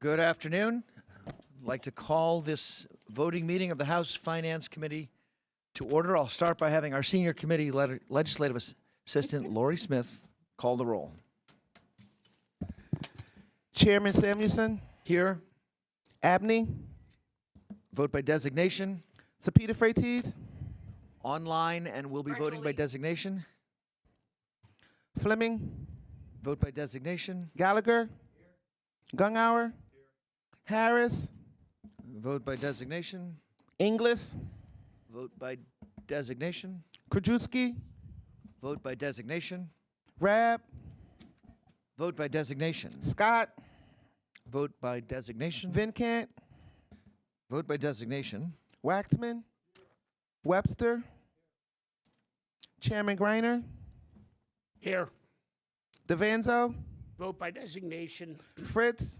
Good afternoon. I'd like to call this voting meeting of the House Finance Committee to order. I'll start by having our Senior Committee Legislative Assistant, Lori Smith, call the roll. Chairman Samuelson, Here, Abney, vote by designation, Sapita Freites, online, and we'll be voting by designation. Fleming, Vote by designation, Gallagher, Gungauer, Harris, vote by designation, Inglis, vote by designation, Krajewski, vote by designation, Rab, vote by designation, Scott, vote by designation, Vincent, vote by designation, Waxman, Webster, Chairman Greiner, Here. DeVanzo, Vote by designation. Fritz,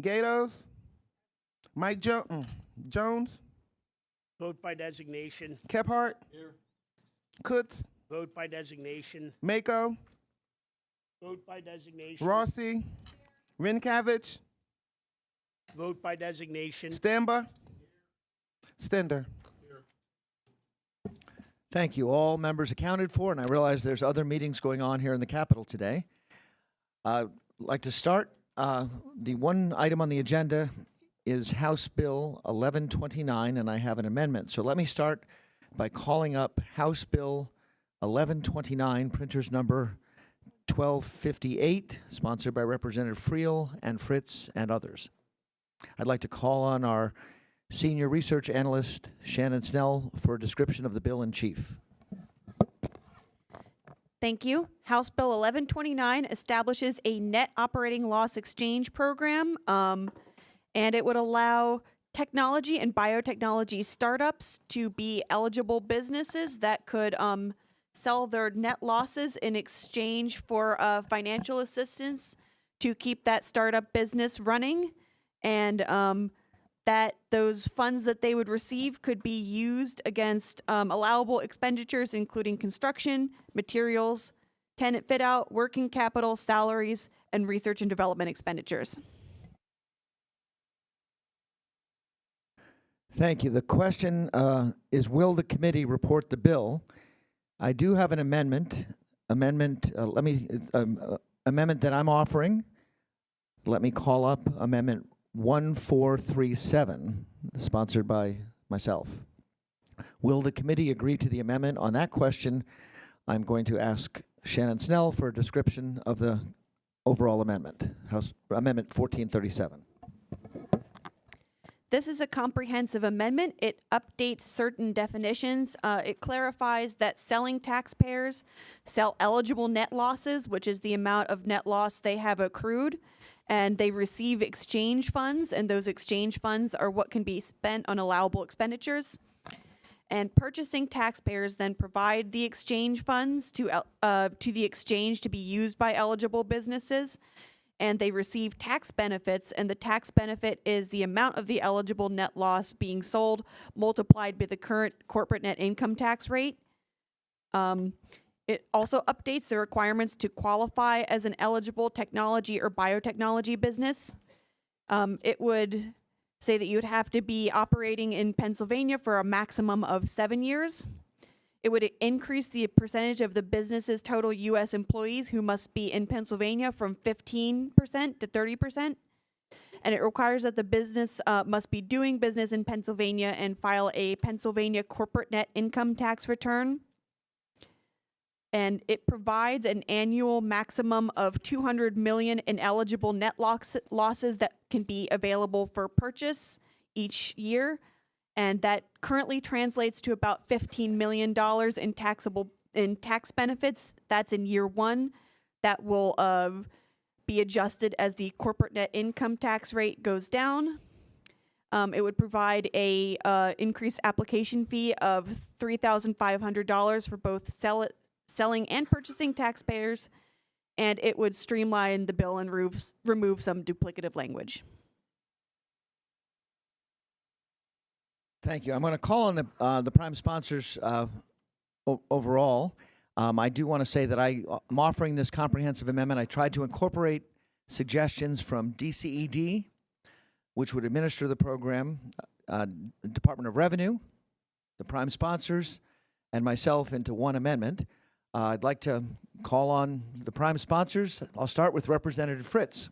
Gatos, Mike Jones, Vote by designation. Kephart, Kutz, Vote by designation. Mako, Vote by designation. Rossi, Rinkavich, Vote by designation. Stamba, Stender. Thank you. All members accounted for, and I realize there's other meetings going on here in the Capitol today. I'd like to start. The one item on the agenda is House Bill 1129, and I have an amendment. So let me start by calling up House Bill 1129, printer's number 1258, sponsored by Representative Friel and Fritz and others. I'd like to call on our Senior Research Analyst, Shannon Snell, for a description of the bill in chief. Thank you. House Bill 1129 establishes a net operating loss exchange program, and it would allow technology and biotechnology startups to be eligible businesses that could sell their net losses in exchange for financial assistance to keep that startup business running, and that those funds that they would receive could be used against allowable expenditures, including construction, materials, tenant fit-out, working capital, salaries, and research and development expenditures. Thank you. The question is, will the committee report the bill? I do have an amendment that I'm offering. Let me call up Amendment 1437, sponsored by myself. Will the committee agree to the amendment? On that question, I'm going to ask Shannon Snell for a description of the overall amendment, House Amendment 1437. This is a comprehensive amendment. It updates certain definitions. It clarifies that selling taxpayers sell eligible net losses, which is the amount of net loss they have accrued, and they receive exchange funds, and those exchange funds are what can be spent on allowable expenditures. And purchasing taxpayers then provide the exchange funds to the exchange to be used by eligible businesses, and they receive tax benefits, and the tax benefit is the amount of the eligible net loss being sold multiplied by the current corporate net income tax rate. It also updates the requirements to qualify as an eligible technology or biotechnology business. It would say that you would have to be operating in Pennsylvania for a maximum of 7 years. It would increase the percentage of the business's total U.S. employees who must be in Pennsylvania from 15% to 30%. And it requires that the business must be doing business in Pennsylvania and file a Pennsylvania corporate net income tax return. And it provides an annual maximum of $200 million in eligible net losses that can be available for purchase each year. And that currently translates to about $15 million in tax benefits. That's in year one. That will be adjusted as the corporate net income tax rate goes down. It would provide a increased application fee of $3,500 for both selling and purchasing taxpayers, and it would streamline the bill and remove some duplicative language. Thank you. I'm going to call on the prime sponsors overall. I do want to say that I'm offering this comprehensive amendment. I tried to incorporate suggestions from DCED which would administer the program, Department of Revenue, the prime sponsors, and myself into one amendment. I'd like to call on the prime sponsors. I'll start with Representative Fritz.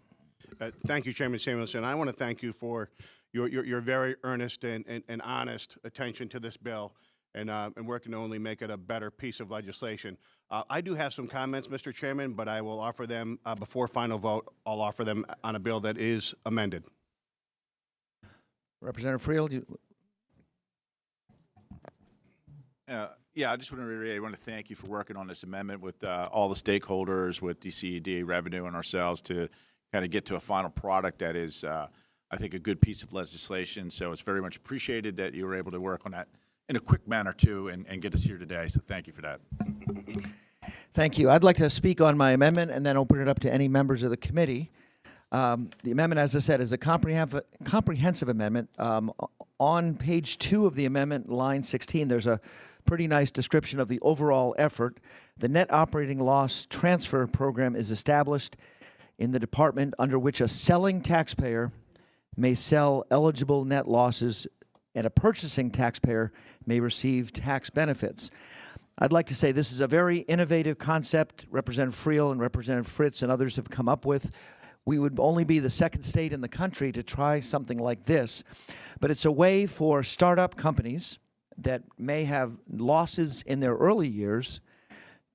Thank you, Chairman Samuelson. I want to thank you for your very earnest and honest attention to this bill and working to only make it a better piece of legislation. I do have some comments, Mr. Chairman, but I will offer them before final vote. I'll offer them on a bill that is amended. Representative Friel, Yeah, I just want to reiterate, I want to thank you for working on this amendment with all the stakeholders, with DCED, Revenue, and ourselves to kind of get to a final product that is, I think, a good piece of legislation. So it's very much appreciated that you were able to work on that in a quick manner, too, and get us here today. So thank you for that. thank you. I'd like to speak on my amendment and then open it up to any members of the committee. The amendment, as I said, is a comprehensive amendment. On page 2 of the amendment, line 16, there's a pretty nice description of the overall effort. The net operating loss transfer program is established in the department under which a selling taxpayer may sell eligible net losses and a purchasing taxpayer may receive tax benefits. I'd like to say this is a very innovative concept Representative Friel and Representative Fritz and others have come up with. We would only be the second state in the country to try something like this, but it's a way for startup companies that may have losses in their early years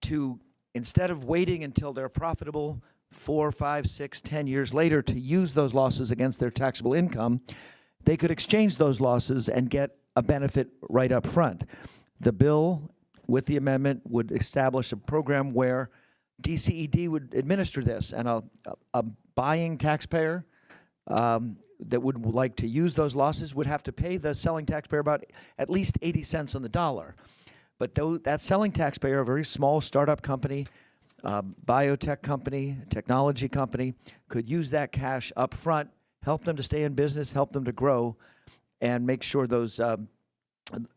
to, instead of waiting until they're profitable 4, 5, 6, 10 years later to use those losses against their taxable income, they could exchange those losses and get a benefit right up front. The bill, with the amendment, would establish a program where DCED would administer this, and a buying taxpayer that would like to use those losses would have to pay the selling taxpayer about at least 80 cents on the dollar. But that selling taxpayer, a very small startup company, biotech company, technology company, could use that cash up front, help them to stay in business, help them to grow, and make sure those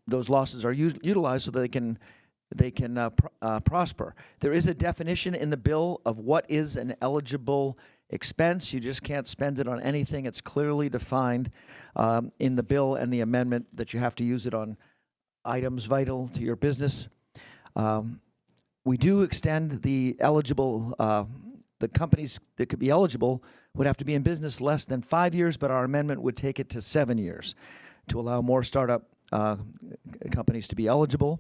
losses are utilized so that they can prosper. There is a definition in the bill of what is an eligible expense. You just can't spend it on anything. It's clearly defined in the bill and the amendment that you have to use it on items vital to your business. We do extend the eligible, the companies that could be eligible would have to be in business less than 5 years, but our amendment would take it to 7 years to allow more startup companies to be eligible.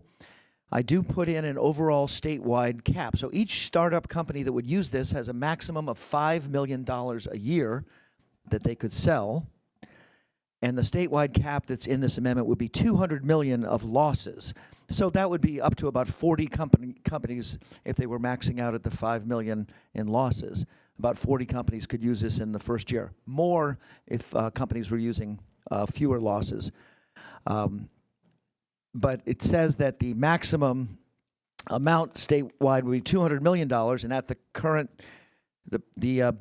I do put in an overall statewide cap. So each startup company that would use this has a maximum of $5 million a year that they could sell. And the statewide cap that's in this amendment would be $200 million of losses. So that would be up to about 40 companies if they were maxing out at the $5 million in losses. About 40 companies could use this in the first year. More if companies were using fewer losses. But it says that the maximum amount statewide would be $200 million, and at the current, the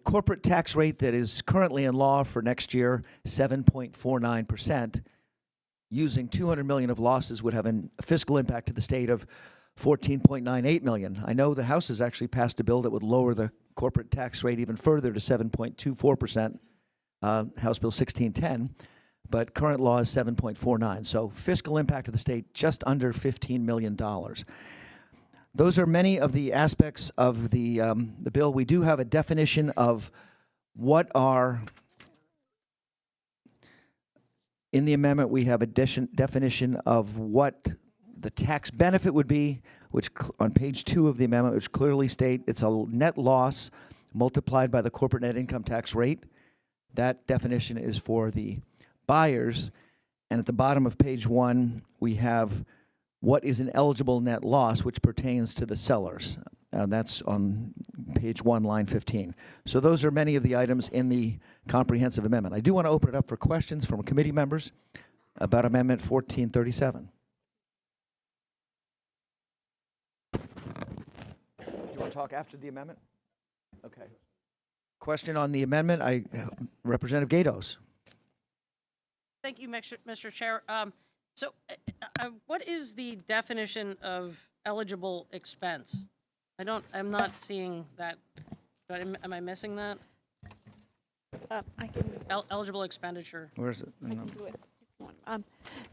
corporate tax rate that is currently in law for next year, 7.49%, using $200 million of losses would have a fiscal impact to the state of $14.98 million. I know the House has actually passed a bill that would lower the corporate tax rate even further to 7.24%, House Bill 1610. But current law is 7.49. So fiscal impact of the state, just under $15 million. Those are many of the aspects of the bill. We do have a definition of what are, in the amendment, we have a definition of what the tax benefit would be, which on page 2 of the amendment, which clearly state it's a net loss multiplied by the corporate net income tax rate. That definition is for the buyers, and at the bottom of page 1, we have what is an eligible net loss, which pertains to the sellers. That's on page 1, line 15. So those are many of the items in the comprehensive amendment. I do want to open it up for questions from committee members about Amendment 1437. Do you want to talk after the amendment? Okay. Question on the amendment, Representative Gatos. Thank you, Mr. Chair. What is the definition of eligible expense? I'm not seeing that. Am I missing that? I can Eligible expenditure. Where's it? do it.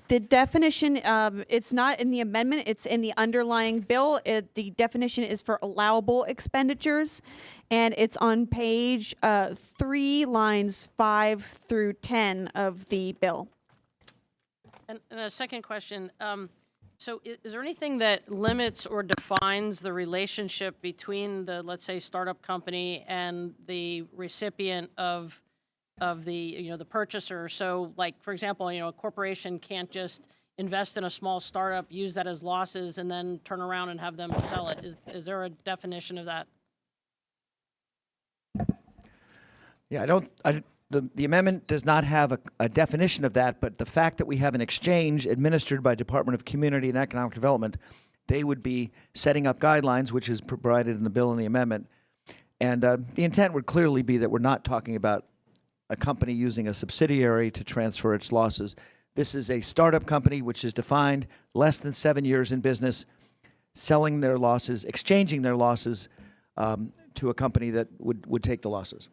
The definition, it's not in the amendment, it's in the underlying bill. The definition is for allowable expenditures, and it's on page 3, lines 5 through 10 of the bill. And a second question, so is there anything that limits or defines the relationship between the, let's say, startup company and the recipient of the, the purchaser? So like, for example, a corporation can't just invest in a small startup, use that as losses, and then turn around and have them sell it. Is there a definition of that? Yeah, the amendment does not have a definition of that, but the fact that we have an exchange administered by Department of Community and Economic Development, they would be setting up guidelines, which is provided in the bill and the amendment. And the intent would clearly be that we're not talking about a company using a subsidiary to transfer its losses. This is a startup company which is defined less than 7 years in business, selling their losses, exchanging their losses to a company that would take the losses.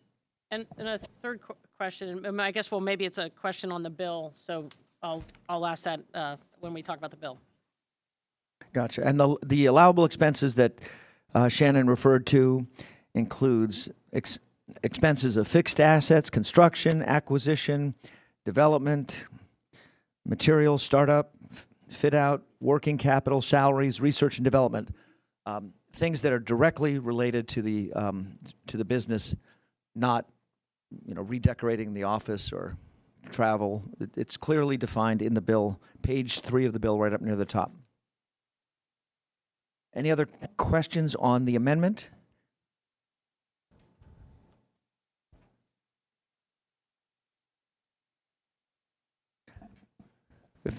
And a third question, and I guess, well, maybe it's a question on the bill, so I'll ask that when we talk about the bill. Gotcha. And the allowable expenses that Shannon referred to includes expenses of fixed assets, construction, acquisition, development, materials, startup, fit out, working capital, salaries, research and development, things that are directly related to the business, not redecorating the office or travel. It's clearly defined in the bill, page 3 of the bill, right up near the top. Any other questions on the amendment?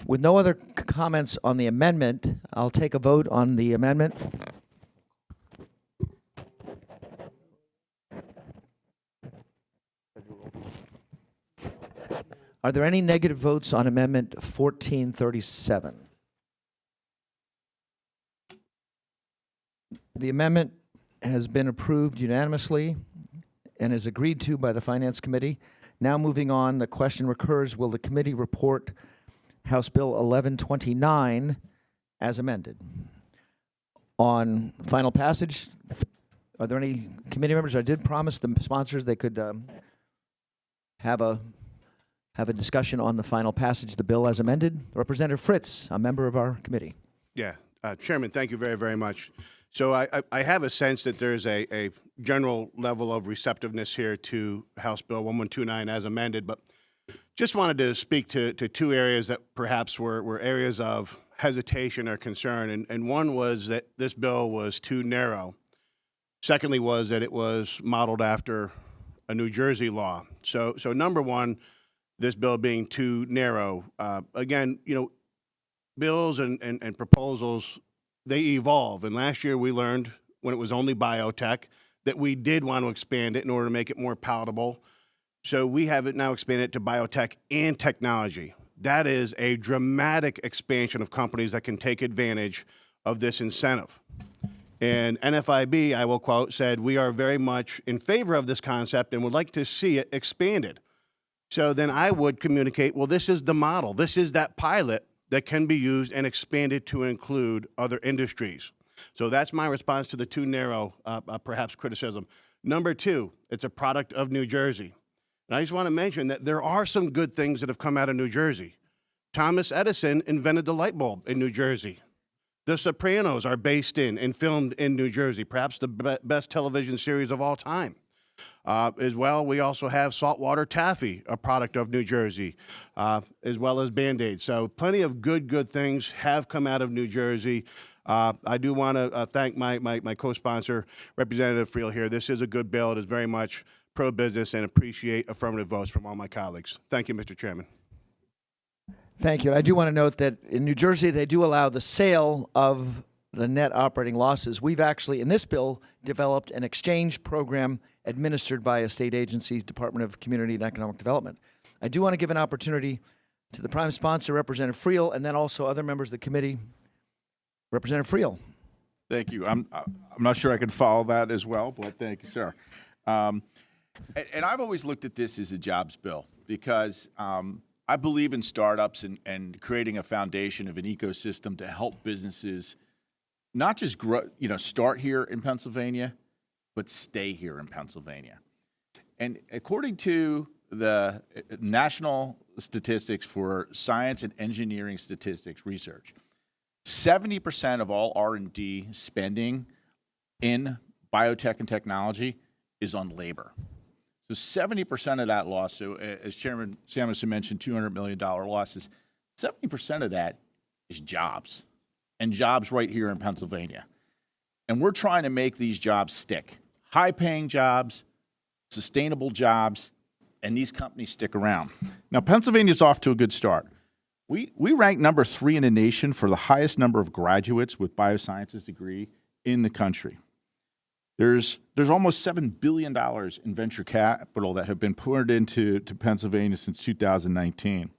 With no other comments on the amendment, I'll take a vote on the amendment. Are there any negative votes on Amendment 1437? The amendment has been approved unanimously and is agreed to by the Finance Committee. Now moving on, the question recurs, will the committee report House Bill 1129 as amended? On final passage, are there any committee members? I did promise the sponsors they could have a discussion on the final passage of the bill as amended. Representative Fritz, a member of our committee. Yeah, Chairman, thank you very, very much. So I have a sense that there's a general level of receptiveness here to House Bill 1129 as amended, but just wanted to speak to 2 areas that perhaps were areas of hesitation or concern. And one was that this bill was too narrow. Secondly was that it was modeled after a New Jersey law. So number one, this bill being too narrow. Again, bills and proposals, they evolve. And last year we learned, when it was only biotech, that we did want to expand it in order to make it more palatable. So we have it now expanded to biotech and technology. That is a dramatic expansion of companies that can take advantage of this incentive. And NFIB, I will quote, said, "We are very much in favor of this concept and would like to see it expanded." So then I would communicate, well, this is the model. This is that pilot that can be used and expanded to include other industries. So that's my response to the too narrow, perhaps, criticism. Number 2, it's a product of New Jersey. And I just want to mention that there are some good things that have come out of New Jersey. Thomas Edison invented the light bulb in New Jersey. The Sopranos are based in and filmed in New Jersey, perhaps the best television series of all time. As well, we also have saltwater taffy, a product of New Jersey, as well as Band-Aids. So plenty of good things have come out of New Jersey. I do want to thank my co-sponsor, Representative Friel here. This is a good bill. It is very much pro-business and appreciate affirmative votes from all my colleagues. Thank you, Mr. Chairman. Thank you. And I do want to note that in New Jersey, they do allow the sale of the net operating losses. We've actually, in this bill, developed an exchange program administered by a state agency, Department of Community and Economic Development. I do want to give an opportunity to the prime sponsor, Representative Friel, and then also other members of the committee. Representative Friel. Thank you. I'm not sure I can follow that as well, but thank you, sir. And I've always looked at this as a jobs bill because I believe in startups and creating a foundation of an ecosystem to help businesses not just grow, start here in Pennsylvania, but stay here in Pennsylvania. And according to the National Statistics for Science and Engineering Statistics Research, 70% of all R&D spending in biotech and technology is on labor. So 70% of that loss, so as Chairman Samuelson mentioned, $200 million losses, 70% of that is jobs, and jobs right here in Pennsylvania. And we're trying to make these jobs stick. High-paying jobs, sustainable jobs, and these companies stick around. Now, Pennsylvania's off to a good start. We rank number 3 in the nation for the highest number of graduates with biosciences degree in the country. There's almost $7 billion in venture capital that have been poured into Pennsylvania since 2019.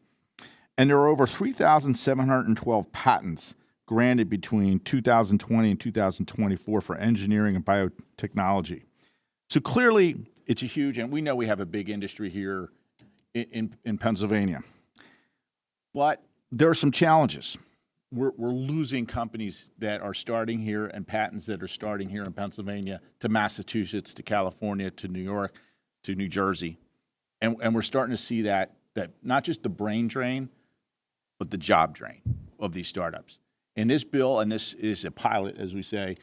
And there are over 3,712 patents granted between 2020 and 2024 for engineering and biotechnology. So clearly, it's a huge, and we know we have a big industry here in Pennsylvania. But there are some challenges. We're losing companies that are starting here and patents that are starting here in Pennsylvania to Massachusetts, to California, to New York, to New Jersey. And we're starting to see that not just the brain drain, but the job drain of these startups. And this bill, and this is a pilot, as we say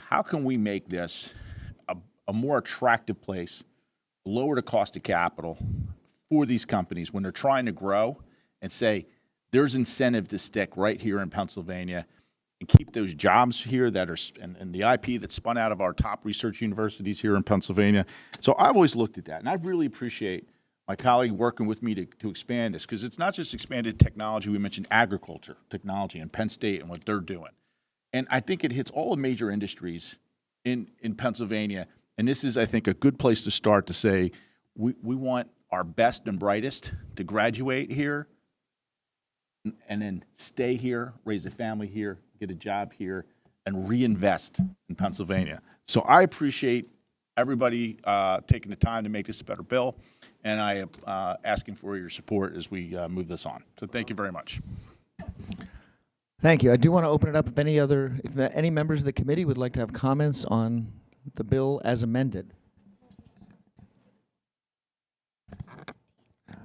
how can we make this a more attractive place, lower the cost of capital for these companies when they're trying to grow, and say, there's incentive to stick right here in Pennsylvania and keep those jobs here that are, and the IP that's spun out of our top research universities here in Pennsylvania. So I've always looked at that, and I really appreciate my colleague working with me to expand this, because it's not just expanded technology. We mentioned agriculture, technology, and Penn State and what they're doing. And I think it hits all the major industries in Pennsylvania. And this is, I think, a good place to start to say, we want our best and brightest to graduate here and then stay here, raise a family here, get a job here, and reinvest in Pennsylvania. So I appreciate everybody taking the time to make this a better bill, and I am asking for your support as we move this on. So thank you very much. Thank you. I do want to open it up if any members of the committee would like to have comments on the bill as amended.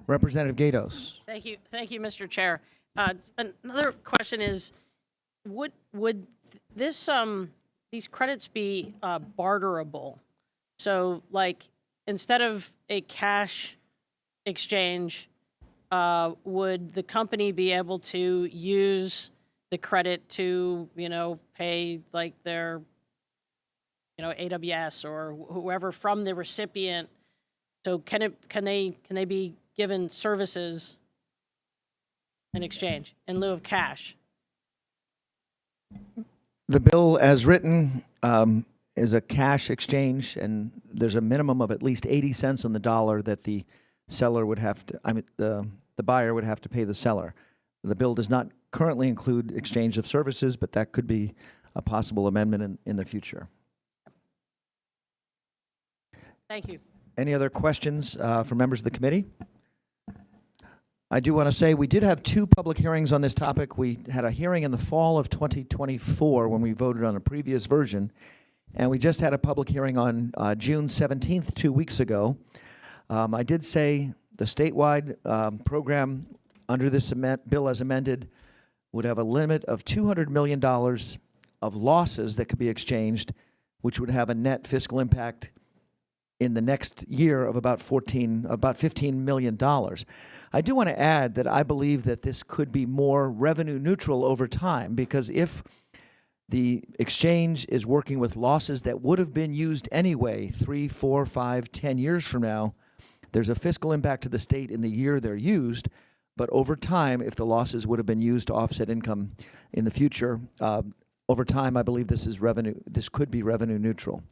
Representative Gatos. Thank you, Mr. Chair. Another question is, would this these credits be barterable? So, like, instead of a cash exchange, would the company be able to use the credit to, pay like their, AWS or whoever from the recipient? So can they be given services in exchange in lieu of cash? The bill as written is a cash exchange, and there's a minimum of at least 80 cents on the dollar that the seller would have to, the buyer would have to pay the seller. The bill does not currently include exchange of services, but that could be a possible amendment in the future. Thank you. Any other questions from members of the committee? I do want to say we did have 2 public hearings on this topic. We had a hearing in the fall of 2024 when we voted on a previous version, and we just had a public hearing on June 17th, 2 weeks ago. I did say the statewide program under this bill as amended would have a limit of $200 million of losses that could be exchanged, which would have a net fiscal impact in the next year of about $15 million. I do want to add that I believe that this could be more revenue neutral over time, because if the exchange is working with losses that would have been used anyway 3, 4, 5, 10 years from now, there's a fiscal impact to the state in the year they're used, but over time, if the losses would have been used to offset income in the future, over time, I believe this could be revenue neutral.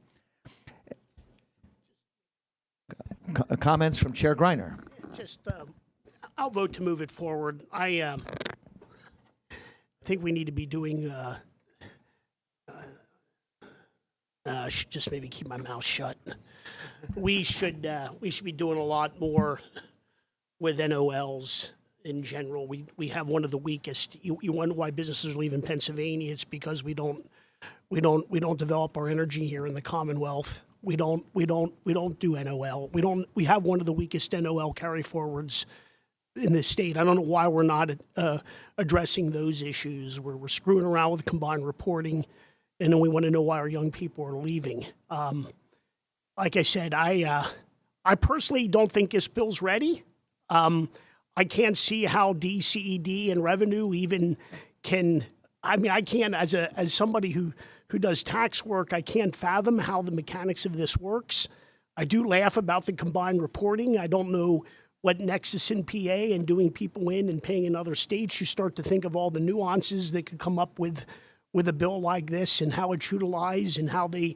Comments from Chair Greiner. Just, I'll vote to move it forward. I think we need to be doing I should just maybe keep my mouth shut. We should be doing a lot more with NOLs in general. We have one of the weakest. You wonder why businesses are leaving Pennsylvania? It's because we don't develop our energy here in the Commonwealth. We don't do NOL. We have one of the weakest NOL carry forwards in this state. I don't know why we're not addressing those issues. We're screwing around with combined reporting, and then we want to know why our young people are leaving. Like I said, I personally don't think this bill's ready. I can't see how DCED and revenue even can. I mean, I can't, as somebody who does tax work, I can't fathom how the mechanics of this works. I do laugh about the combined reporting. I don't know what nexus in PA and doing people in and paying in other states. You start to think of all the nuances that could come up with a bill like this and how it's utilized and how they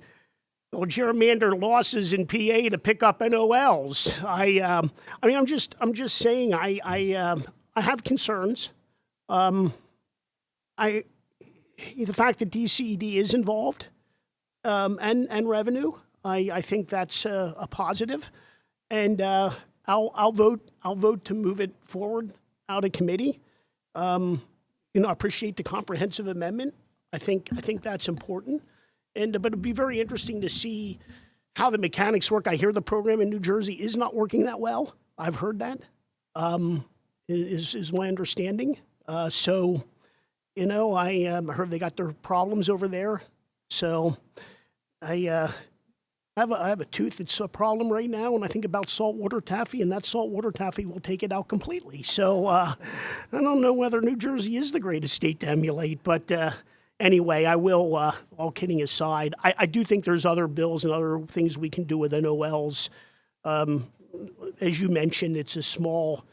gerrymander losses in PA to pick up NOLs. I mean, I'm just saying I have concerns. The fact that DCED is involved and revenue, I think that's a positive, and I'll vote to move it forward out of committee. I appreciate the comprehensive amendment. I think that's important, but it'd be very interesting to see how the mechanics work. I hear the program in New Jersey is not working that well. I've heard that. Is my understanding. So. I heard they got their problems over there. So I have a tooth that's a problem right now, and I think about saltwater taffy, and that saltwater taffy will take it out completely. So I don't know whether New Jersey is the greatest state to emulate, but anyway, I will, all kidding aside, I do think there's other bills and other things we can do with NOLs. As you mentioned, it's a small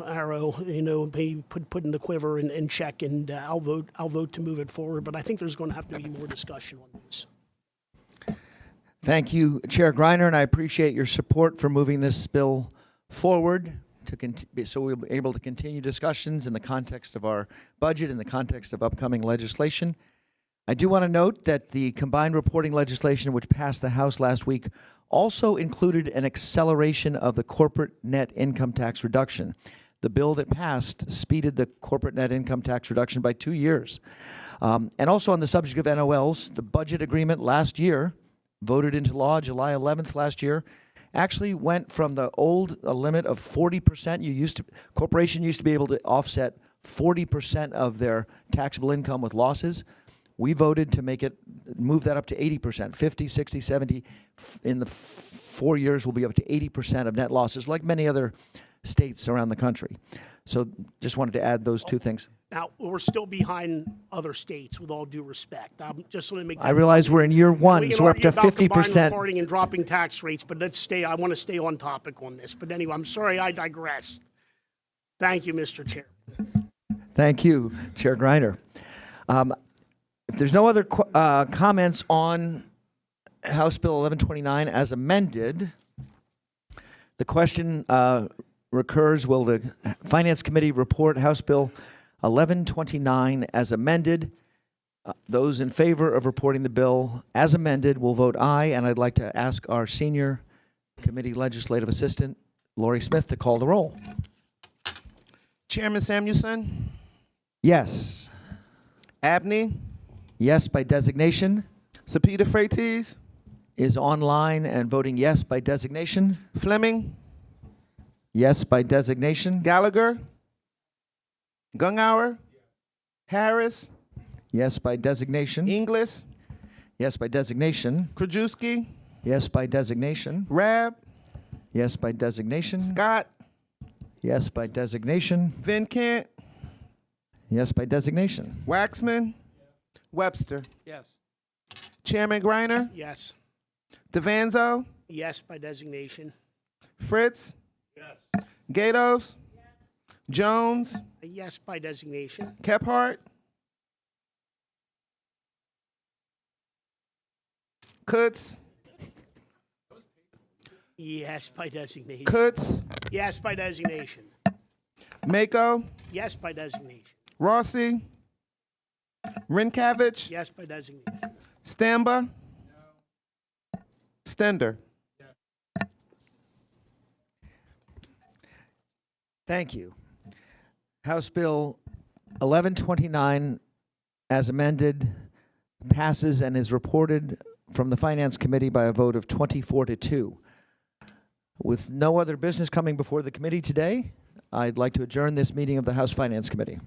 arrow, maybe put in the quiver and check, and I'll vote to move it forward. But I think there's going to have to be more discussion on this. Thank you, Chair Greiner, and I appreciate your support for moving this bill forward so we'll be able to continue discussions in the context of our budget, in the context of upcoming legislation. I do want to note that the combined reporting legislation, which passed the House last week, also included an acceleration of the corporate net income tax reduction. The bill that passed speeded the corporate net income tax reduction by 2 years. And also on the subject of NOLs, the budget agreement last year, voted into law July 11th last year, actually went from the old limit of 40%. Corporation used to be able to offset 40% of their taxable income with losses. We voted to move that up to 80%, 50, 60, 70. In the 4 years, we'll be up to 80% of net losses, like many other states around the country. So just wanted to add those two things. Now, we're still behind other states, with all due respect. I just want to make that I realize we're in year one, we so we're up to can argue about combined 50%. reporting and dropping tax rates, but I want to stay on topic on this. But anyway, I'm sorry I digress. Thank you, Mr. Chair. Thank you, Chair Greiner. If there's no other comments on House Bill 1129 as amended, the question recurs, will the Finance Committee report House Bill 1129 as amended? Those in favor of reporting the bill as amended will vote aye, and I'd like to ask our senior committee legislative assistant, Lori Smith, to call the roll. Chairman Samuelson, Yes. Abney, Yes by designation. Sapita Freites, Is online and voting yes by designation. Fleming, Yes by designation. Gallagher, Gungauer, Harris, Yes by designation. Inglis, Yes by designation. Krajewski, Yes by designation. Rab, Yes by designation. Scott, Yes by designation. Van Kent, Yes by designation. Waxman, Webster. Yes. Chairman Greiner, Yes. Devanzo, Yes by designation. Fritz, Yes. Gatos, Jones, A yes by designation. Kephart, Kutz, Yes by designation. Kutz, Yes by designation. Mako, Yes by designation. Rossi, Rinkavich, Yes by designation. Stamba, Stender. Thank you. House Bill 1129, as amended, passes and is reported from the Finance Committee by a vote of 24-2. With no other business coming before the committee today, I'd like to adjourn this meeting of the House Finance Committee.